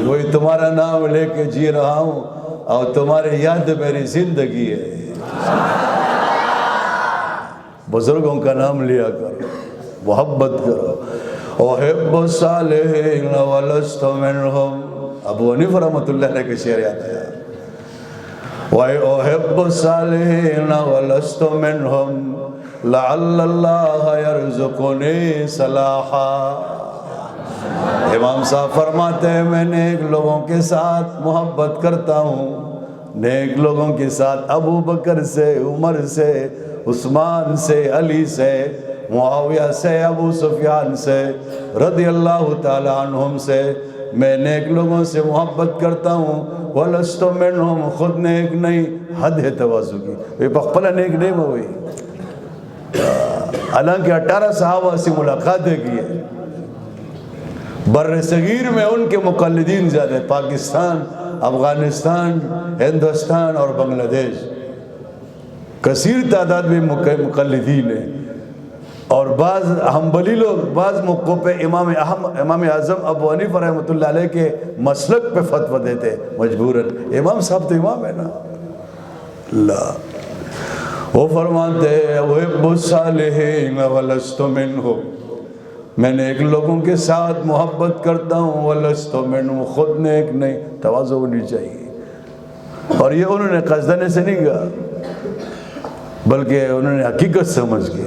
وہی تمہارا نام لے کے جی رہا ہوں اور تمہاری یاد میری زندگی ہے۔ بزرگوں کا نام لیا کرو، محبت کرو۔ احب الصالحین ولست منہم، ابو حنیفہ رحمۃ اللہ علیہ کے شعر یاد ہے۔ وَأُحِبُّ الصَّالِحِينَ وَلَسْتُ مِنْهُمْ لَعَلَّ اللَّهَ يَرْزُقُنِي صَلَاحًا۔ امام صاحب فرماتے ہیں میں نیک لوگوں کے ساتھ محبت کرتا ہوں، نیک لوگوں کے ساتھ، ابو بکر سے، عمر سے، عثمان سے، علی سے، معاویہ سے، ابو سفیان سے رضی اللہ تعالی عنہم سے، میں نیک لوگوں سے محبت کرتا ہوں۔ وَلَسْتُ مِنْهُمْ، خود نیک نہیں، حد ہے تواضع کی، یہ بخپلہ نیک نہیں ہوئی۔ حالانکہ 18 صحابہ سے ملاقاتیں کی ہے، بر صغیر میں ان کے مقلدین زیادہ، پاکستان، افغانستان، ہندوستان اور بنگلہ دیش، کثیر تعداد میں مقلدین ہیں۔ اور بعض حنبلی لوگ بعض موقعوں پہ امام اعظم ابو حنیفہ رحمۃ اللہ علیہ کے مسلک پہ فتویٰ دیتے مجبوراً، امام صاحب تو امام ہے نا۔ اللہ وہ فرماتے ہیں احب الصالحین ولست منہم، میں نیک لوگوں کے ساتھ محبت کرتا ہوں، ولست منہم، خود نیک نہیں، تواضع ہونی چاہیے۔ اور یہ انہوں نے قصدن سے نہیں کہا، بلکہ انہوں نے حقیقت سمجھ کے،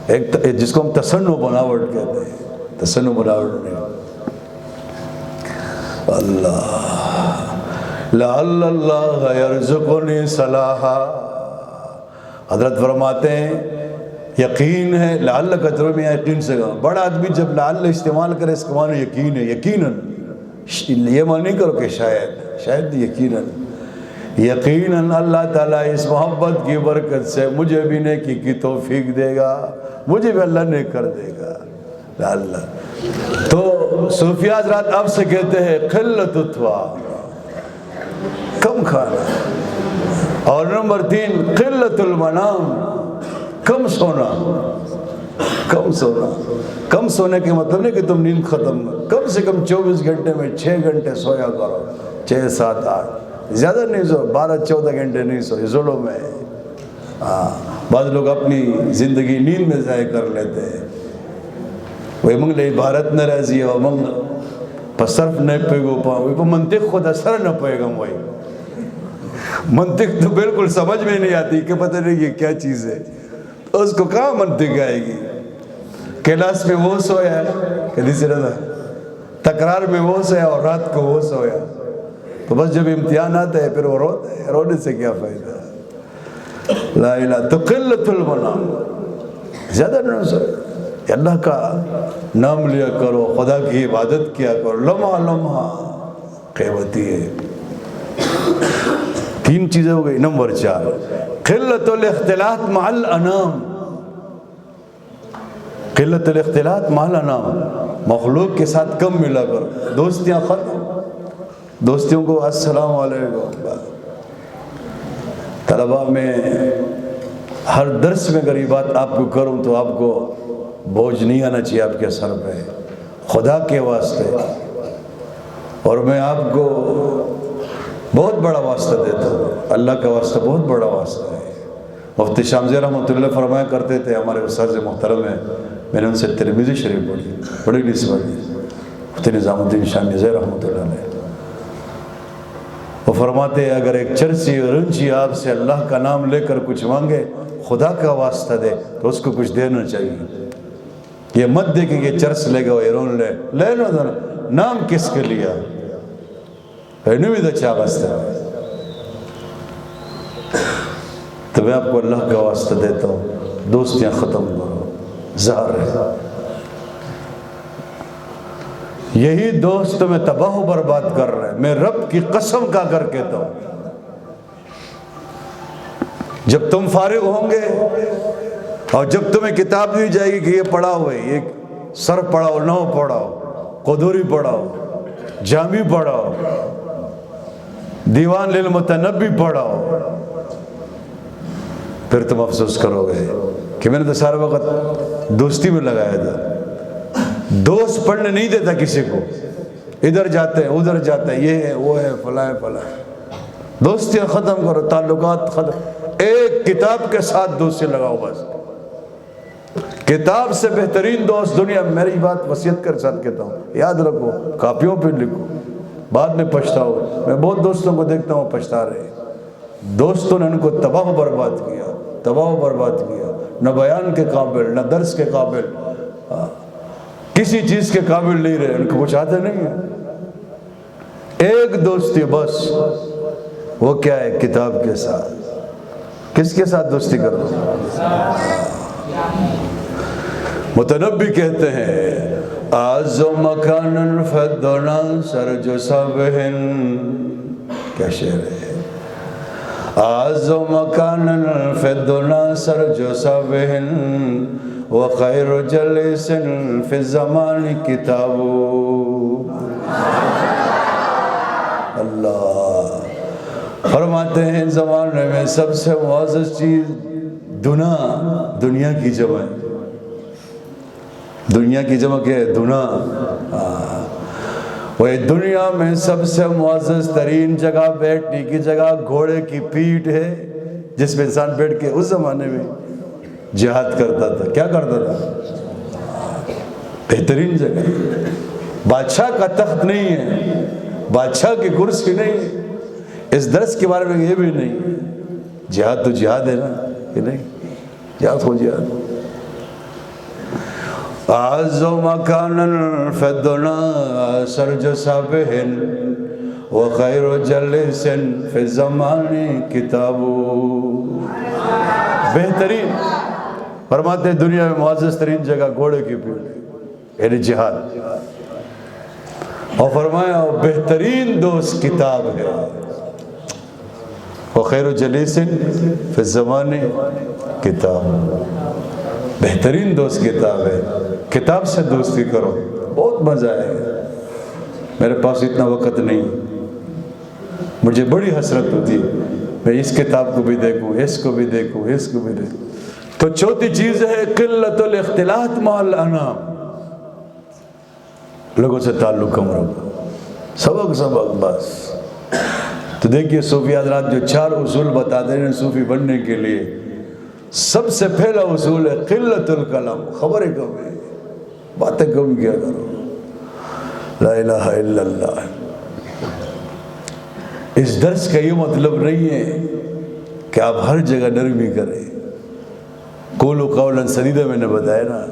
ایک جس کو ہم تصنع بناوٹ کہتے ہیں، تصنع بناوٹ نہیں۔ اللہ لعل اللہ یرزقنی صلاحا، حضرت فرماتے ہیں یقین ہے، لعل کا ترجمہ میں یقین سے کہا، بڑا آدمی جب لعل استعمال کرے اس کا معنی یقین ہے، یقیناً، یہ معنی نہیں کرو کہ شاید یقیناً، یقیناً اللہ تعالیٰ اس محبت کی برکت سے مجھے بھی نیکی کی توفیق دے گا، مجھے بھی اللہ نیک کر دے گا۔ اللہ تو صوفیہ حضرات اب سے کہتے ہیں قلت الطعام، کم کھانا، اور نمبر 3 قلت المنام، کم سونا۔ کم سونا، کم سونے کے مطلب نہیں کہ تم نیند ختم، کم سے کم 24 گھنٹے میں 6 گھنٹے سویا کرو، 6 7 8، زیادہ نہیں سو، 12 14 گھنٹے نہیں سو، یہ ظلم ہے۔ بعض لوگ اپنی زندگی نیند میں ضائع کر لیتے ہیں، وہ منگلے عبارت نہ رضی ہو منگ پسرف نہیں پیگو پاؤں، وہ منطق خود اثر نہ پائے گا، وہی منطق تو بالکل سمجھ میں نہیں آتی کہ پتہ نہیں یہ کیا چیز ہے، اس کو کہاں منطق آئے گی؟ کلاس میں وہ سویا ہے کدی سے رہا، تکرار میں وہ سویا اور رات کو وہ سویا، تو بس جب امتحان آتا ہے پھر وہ روتا ہے، رونے سے کیا فائدہ؟ لا الہ تو قلت المنام، زیادہ نہ سو، اللہ کا نام لیا کرو، خدا کی عبادت کیا کرو، لمحہ لمحہ قیمتی ہے۔ 3 چیزیں ہو گئی۔ نمبر 4 قلت الاختلاط مع الانام، قلت الاختلاط مع الانام، مخلوق کے ساتھ کم ملا کرو، دوستیاں ختم، دوستیوں کو السلام علیکم۔ طلباء میں ہر درس میں اگر یہ بات آپ کو کروں تو آپ کو بوجھ نہیں آنا چاہیے آپ کے سر پہ، خدا کے واسطے، اور میں آپ کو بہت بڑا واسطہ دیتا ہوں، اللہ کا واسطہ بہت بڑا واسطہ ہے۔ مفتی شامزی رحمۃ اللہ فرمایا کرتے تھے، ہمارے استاد محترم ہیں، میں نے ان سے ترمذی شریف پڑھی، بڑی نسبت مفتی نظام الدین شاہ نظیر رحمۃ اللہ علیہ، وہ فرماتے ہیں اگر ایک چرسی اور رنچی آپ سے اللہ کا نام لے کر کچھ مانگے، خدا کا واسطہ دے تو اس کو کچھ دینا چاہیے، یہ مت دے کہ یہ چرس لے گا ایرون لے لو، نام کس کے لیا بھی اچھا واسطہ ہے۔ تو میں آپ کو اللہ کا واسطہ دیتا ہوں، دوستیاں ختم کرو، ظاہر ہے یہی دوست تمہیں تباہ و برباد کر رہے ہیں، میں رب کی قسم کا کر کہتا ہوں، جب تم فارغ ہوں گے اور جب تمہیں کتاب دی جائے گی کہ یہ پڑھاؤ ہے، یہ سر پڑھاؤ، نو پڑھاؤ، قدوری پڑھاؤ، جامی پڑھاؤ، دیوان للمتنبی پڑھاؤ، پھر تم افسوس کرو گے کہ میں نے تو سارا وقت دوستی میں لگایا تھا۔ دوست پڑھنے نہیں دیتا کسی کو، ادھر جاتے ہیں ادھر جاتے ہیں، یہ ہے وہ ہے فلاں ہے فلاں ہے۔ دوستیاں ختم کرو، تعلقات ختم، ایک کتاب کے ساتھ دوستی لگاؤ بس۔ کتاب سے بہترین دوست دنیا میں، میری بات وصیت کر ساتھ کہتا ہوں، یاد رکھو، کاپیوں پہ لکھو، بعد میں پچھتاؤ۔ میں بہت دوستوں کو دیکھتا ہوں پچھتا رہے، دوستوں نے ان کو تباہ و برباد کیا، تباہ و برباد کیا، نہ بیان کے قابل، نہ درس کے قابل، کسی چیز کے قابل نہیں رہے، ان کو کچھ آتے نہیں ہے۔ ایک دوستی بس، وہ کیا ہے؟ کتاب کے ساتھ۔ کس کے ساتھ دوستی کرو؟ متنبی کہتے ہیں اعز مکان فدنا سرج صبہن، کیا شعر ہے؟ اعز مکان فدنا سرج صبہن وخیر جلیس فی الزمان کتاب۔ اللہ فرماتے ہیں زمانے میں سب سے معزز چیز دنا، دنیا کی جمع ہے۔ دنیا کی جمع کیا ہے؟ دنا۔ وہ دنیا میں سب سے معزز ترین جگہ، بیٹھنے کی جگہ گھوڑے کی پیٹھ ہے، جس پہ انسان بیٹھ کے اس زمانے میں جہاد کرتا تھا۔ کیا کرتا تھا؟ بہترین جگہ۔ بادشاہ کا تخت نہیں ہے، بادشاہ کی کرسی نہیں ہے، اس درس کے بارے میں یہ بھی نہیں۔ جہاد تو جہاد ہے نا، کہ نہیں؟ جہاد ہو جہاد۔ اعز مکانا فدنا سرج صبہن وخیر جلیس فی الزمان کتاب۔ بہترین فرماتے ہیں دنیا میں معزز ترین جگہ گھوڑے کی پیٹھ، یعنی جہاد، اور فرمایا بہترین دوست کتاب ہے۔ وخیر جلیس فی الزمان کتاب، بہترین دوست کتاب ہے۔ کتاب سے دوستی کرو، بہت مزہ آئے گا۔ میرے پاس اتنا وقت نہیں، مجھے بڑی حسرت ہوتی ہے میں اس کتاب کو بھی دیکھوں، اس کو بھی دیکھوں، اس کو بھی دیکھوں۔ تو چوتھی چیز ہے قلت الاختلاط مع الانام، لوگوں سے تعلق کم رکھو، سبق بس۔ تو دیکھیے صوفی حضرات جو 4 اصول بتاتے ہیں صوفی بننے کے لیے، سب سے پہلا اصول ہے قلت الکلام، خبریں کم ہے، باتیں کم کیا کرو، لا الہ الا اللہ۔ اس درس کا یہ مطلب نہیں ہے کہ آپ ہر جگہ نرمی کریں، قولوا قولا سدیدا میں نے بتایا نا،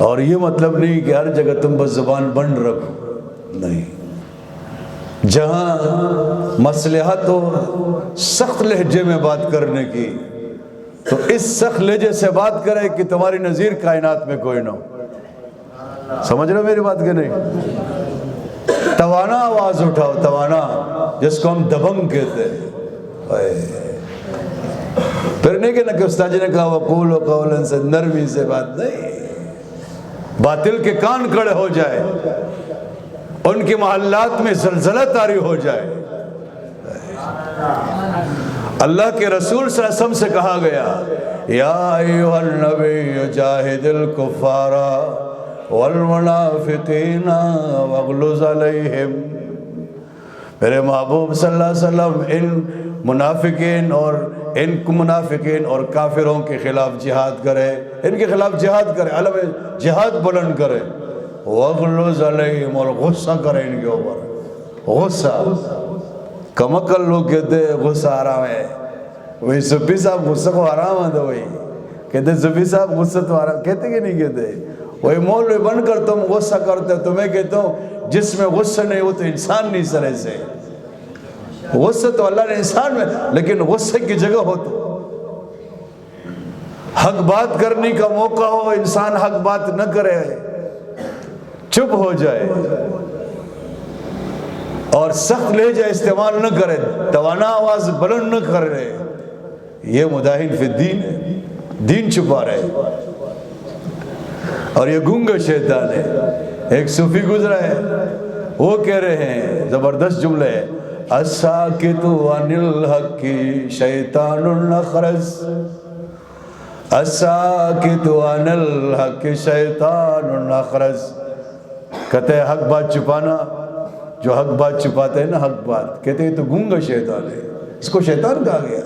اور یہ مطلب نہیں کہ ہر جگہ تم بس زبان بند رکھو، نہیں۔ جہاں مصلحت ہو سخت لہجے میں بات کرنے کی، تو اس سخت لہجے سے بات کرے کہ تمہاری نظیر کائنات میں کوئی نہ ہو۔ سمجھ رہے ہو میری بات کہ نہیں؟ توانا آواز اٹھاؤ، توانا، جس کو ہم دبنگ کہتے ہیں۔ پھر نہیں کہ استاد جی نے کہا وقولوا قولا سے نرمی سے بات نہیں، باطل کے کان کڑے ہو جائے، ان کے محلات میں زلزلہ طاری ہو جائے۔ اللہ کے رسول صلی اللہ علیہ وسلم سے کہا گیا یا ایھا النبی جاہد الکفار والمنافقین واغلظ علیہم، میرے محبوب صلی اللہ علیہ وسلم ان منافقین اور کافروں کے خلاف جہاد کرے، ان کے خلاف جہاد کرے، علم جہاد بلند کرے، واغلظ علیہم، اور غصہ کرے ان کے اوپر۔ غصہ، کمکل لوگ کہتے ہیں غصہ حرام ہے، وہی صوفی صاحب غصہ کو حرام ہے، تو وہی کہتے صوفی صاحب غصہ تو حرام، کہتے کہ نہیں کہتے؟ وہی مولوی بن کر تم غصہ کرتے، تو میں کہتا ہوں جس میں غصہ نہیں ہو تو انسان نہیں سرے سے۔ غصہ تو اللہ نے انسان میں، لیکن غصے کی جگہ ہو تو حق بات کرنے کا موقع ہو، انسان حق بات نہ کرے، چپ ہو جائے اور سخت لہجہ استعمال نہ کرے، توانا آواز بلند نہ کرے، یہ مداہن فی الدین ہے، دین چھپا رہے، اور یہ گونگا شیطان ہے۔ ایک صوفی گزرا ہے، وہ کہہ رہے ہیں، زبردست جملہ ہے، الساکت عن الحق شیطان اخرس، الساکت عن الحق شیطان اخرس. کہتے ہیں حق بات چھپانا، جو حق بات چھپاتے ہیں نا حق بات، کہتے ہیں تو گونگا شیطان ہے، اس کو شیطان کہا گیا.